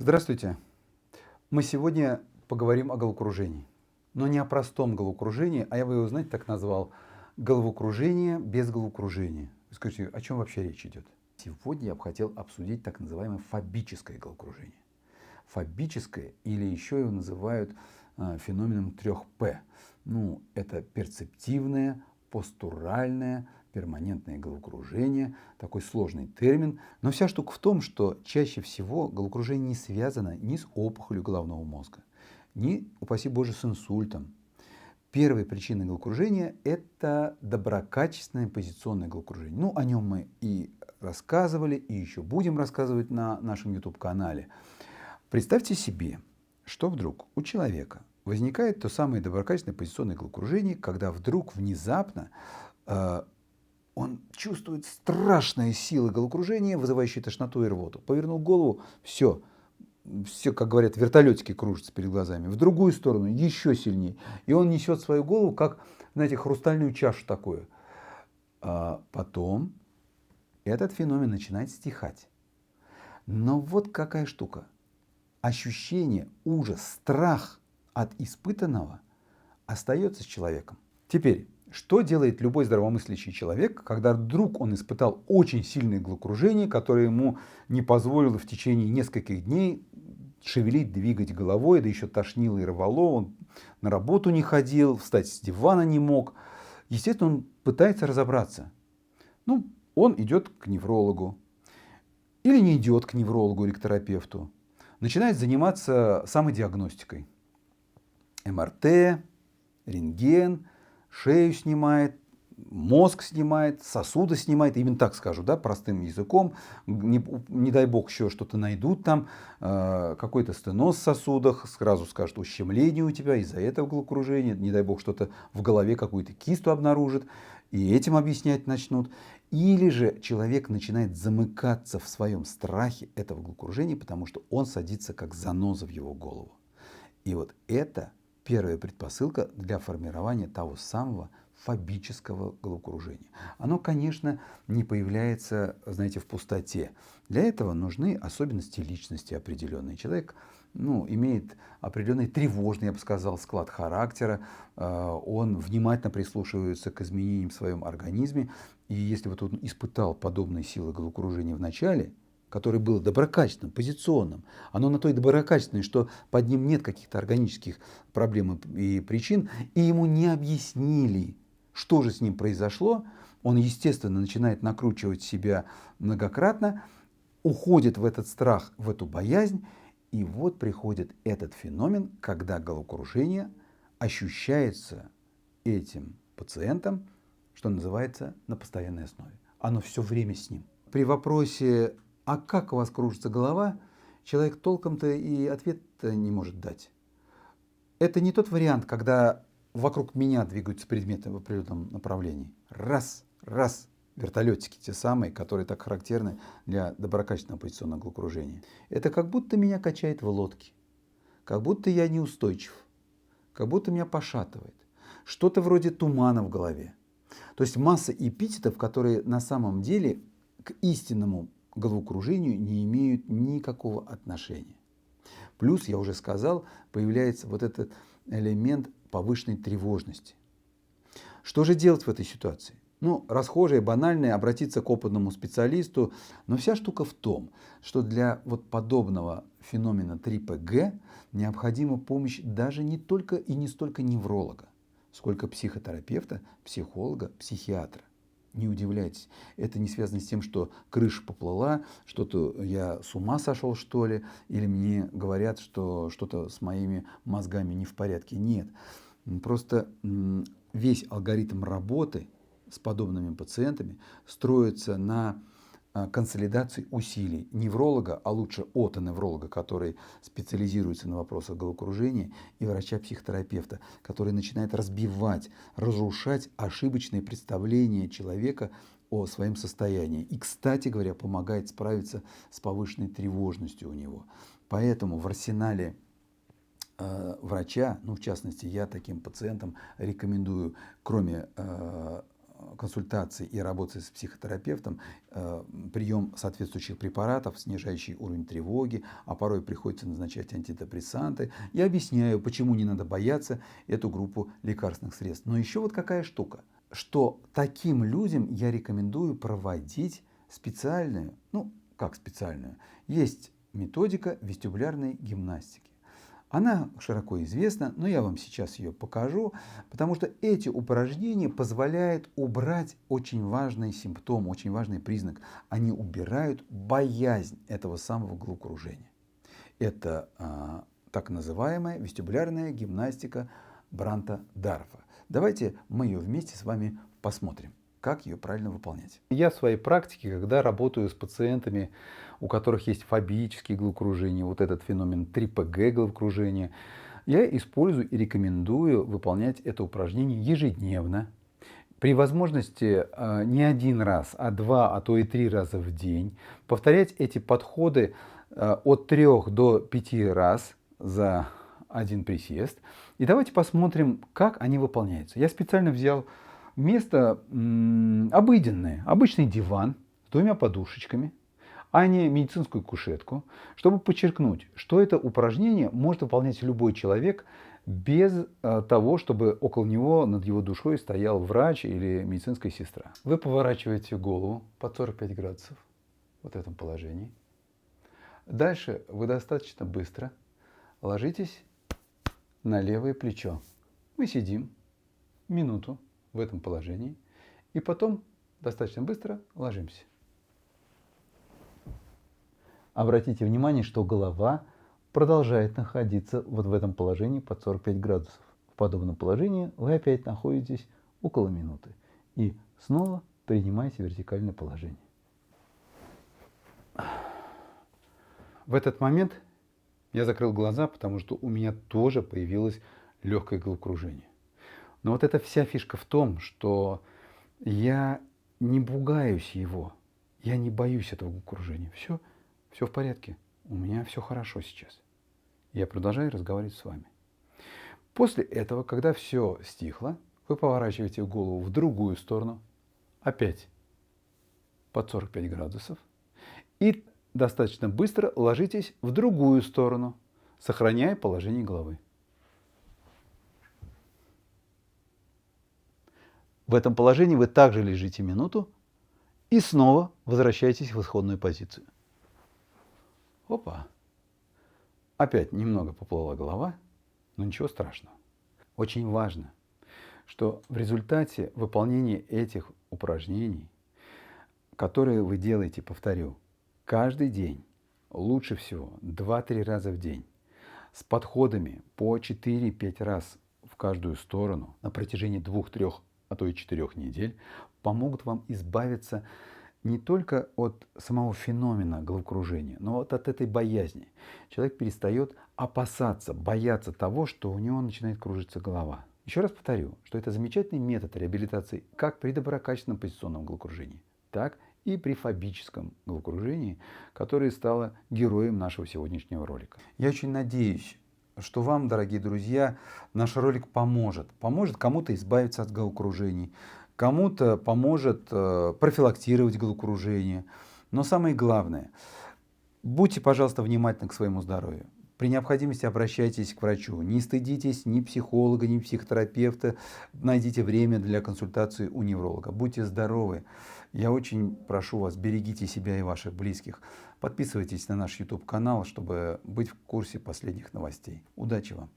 Здравствуйте. Мы сегодня поговорим о головокружении. Но не о простом головокружении, а я бы его, знаете, так назвал: головокружение без головокружения. Скажите, о чем вообще речь идет? Сегодня я бы хотел обсудить так называемое фобическое головокружение. Фобическое, или еще его называют феноменом 3П. Ну, это перцептивное, постуральное, перманентное головокружение. Такой сложный термин. Но вся штука в том, что чаще всего головокружение не связано ни с опухолью головного мозга, ни, упаси Боже, с инсультом. Первая причина головокружения – это доброкачественное позиционное головокружение. Ну, о нем мы и рассказывали, и еще будем рассказывать на нашем YouTube-канале. Представьте себе, что вдруг у человека возникает то самое доброкачественное позиционное головокружение, когда вдруг внезапно он чувствует страшные силы головокружения, вызывающие тошноту и рвоту. Повернул голову, все, как говорят, вертолетики кружатся перед глазами. В другую сторону еще сильнее. И он несет свою голову, как, знаете, хрустальную чашу такую. А потом этот феномен начинает стихать. Но вот какая штука. Ощущение, ужас, страх от испытанного остается с человеком. Теперь, что делает любой здравомыслящий человек, когда вдруг он испытал очень сильное головокружение, которое ему не позволило в течение нескольких дней шевелить, двигать головой, да еще тошнило и рвало, он на работу не ходил, встать с дивана не мог. Естественно, он пытается разобраться. Ну, он идет к неврологу или не идет к неврологу или к терапевту. Начинает заниматься самодиагностикой. МРТ, рентген, шею снимает, мозг снимает, сосуды снимает, именно так скажу, да, простым языком. Не дай бог еще что-то найдут там, какой-то стеноз в сосудах, сразу скажут: ущемление у тебя из-за этого головокружения, не дай бог что-то в голове, какую-то кисту обнаружат, и этим объяснять начнут. Или же человек начинает замыкаться в своем страхе этого головокружения, потому что он садится как заноза в его голову. И вот это первая предпосылка для формирования того самого фобического головокружения. Оно, конечно, не появляется, знаете, в пустоте. Для этого нужны особенности личности определенные. Человек, имеет определенный тревожный, я бы сказал, склад характера, он внимательно прислушивается к изменениям в своем организме. И если вот он испытал подобные силы головокружения в начале, которое было доброкачественным, позиционным, оно на то и доброкачественное, что под ним нет каких-то органических проблем и причин, и ему не объяснили, что же с ним произошло, он, естественно, начинает накручивать себя многократно, уходит в этот страх, в эту боязнь, и вот приходит этот феномен, когда головокружение ощущается этим пациентом, что называется, на постоянной основе. Оно все время с ним. При вопросе: а как у вас кружится голова, человек толком-то и ответ не может дать. Это не тот вариант, когда вокруг меня двигаются предметы в определенном направлении. Раз, раз, вертолетики те самые, которые так характерны для доброкачественного позиционного головокружения. Это как будто меня качает в лодке, как будто я неустойчив, как будто меня пошатывает. Что-то вроде тумана в голове. То есть масса эпитетов, которые на самом деле к истинному головокружению не имеют никакого отношения. Плюс, я уже сказал, появляется вот этот элемент повышенной тревожности. Что же делать в этой ситуации? Расхожее, банальное — обратиться к опытному специалисту. Но вся штука в том, что для вот подобного феномена 3ПГ необходима помощь даже не только и не столько невролога, сколько психотерапевта, психолога, психиатра. Не удивляйтесь, это не связано с тем, что крыша поплыла, что-то я с ума сошел, что ли, или мне говорят, что что-то с моими мозгами не в порядке. Нет, просто весь алгоритм работы с подобными пациентами строится на консолидации усилий невролога, а лучше отоневролога, который специализируется на вопросах головокружения, и врача-психотерапевта, который начинает разбивать, разрушать ошибочные представления человека о своем состоянии. И, кстати говоря, помогает справиться с повышенной тревожностью у него. Поэтому в арсенале врача, в частности, я таким пациентам рекомендую, кроме консультации и работы с психотерапевтом прием соответствующих препаратов, снижающий уровень тревоги, а порой приходится назначать антидепрессанты. Я объясняю, почему не надо бояться эту группу лекарственных средств. Но еще вот какая штука, что таким людям я рекомендую проводить специальную, ну как специальную, есть методика вестибулярной гимнастики. Она широко известна, но я вам сейчас ее покажу, потому что эти упражнения позволяют убрать очень важный симптом, очень важный признак. Они убирают боязнь этого самого головокружения. Это так называемая вестибулярная гимнастика Бранта-Дарфа. Давайте мы ее вместе с вами посмотрим, как ее правильно выполнять. Я в своей практике, когда работаю с пациентами, у которых есть фобические головокружения, вот этот феномен 3ПГ головокружения, я использую и рекомендую выполнять это упражнение ежедневно. При возможности не один раз, а 2, а то и 3 раза в день. Повторять эти подходы от 3 до 5 раз за один присест. И давайте посмотрим, как они выполняются. Я специально взял место обыденное, обычный диван с 2 подушечками, а не медицинскую кушетку, чтобы подчеркнуть, что это упражнение может выполнять любой человек без того, чтобы около него, над его душой стоял врач или медицинская сестра. Вы поворачиваете голову под 45 градусов вот в этом положении. Дальше вы достаточно быстро ложитесь на левое плечо. Мы сидим минуту в этом положении и потом достаточно быстро ложимся. Обратите внимание, что голова продолжает находиться вот в этом положении под 45 градусов. В подобном положении вы опять находитесь около минуты и снова принимаете вертикальное положение. В этот момент я закрыл глаза, потому что у меня тоже появилось легкое головокружение. Но вот эта вся фишка в том, что я не пугаюсь его, я не боюсь этого головокружения. Все в порядке, у меня все хорошо сейчас. Я продолжаю разговаривать с вами. После этого, когда все стихло, вы поворачиваете голову в другую сторону, опять под 45 градусов, и достаточно быстро ложитесь в другую сторону, сохраняя положение головы. В этом положении вы также лежите минуту и снова возвращаетесь в исходную позицию. Опа! Опять немного поплыла голова, но ничего страшного. Очень важно, что в результате выполнения этих упражнений, которые вы делаете, повторю, каждый день, лучше всего 2-3 раза в день, с подходами по 4-5 раз в каждую сторону на протяжении 2-3, а то и 4 недель, помогут вам избавиться не только от самого феномена головокружения, но вот от этой боязни. Человек перестает опасаться, бояться того, что у него начинает кружиться голова. Еще раз повторю, что это замечательный метод реабилитации как при доброкачественном позиционном головокружении, так и при фобическом головокружении, которое стало героем нашего сегодняшнего ролика. Я очень надеюсь, что вам, дорогие друзья, наш ролик поможет. Поможет кому-то избавиться от головокружений, кому-то поможет профилактировать головокружение. Но самое главное, будьте, пожалуйста, внимательны к своему здоровью. При необходимости обращайтесь к врачу. Не стыдитесь ни психолога, ни психотерапевта. Найдите время для консультации у невролога. Будьте здоровы. Я очень прошу вас, берегите себя и ваших близких. Подписывайтесь на наш YouTube-канал, чтобы быть в курсе последних новостей. Удачи вам!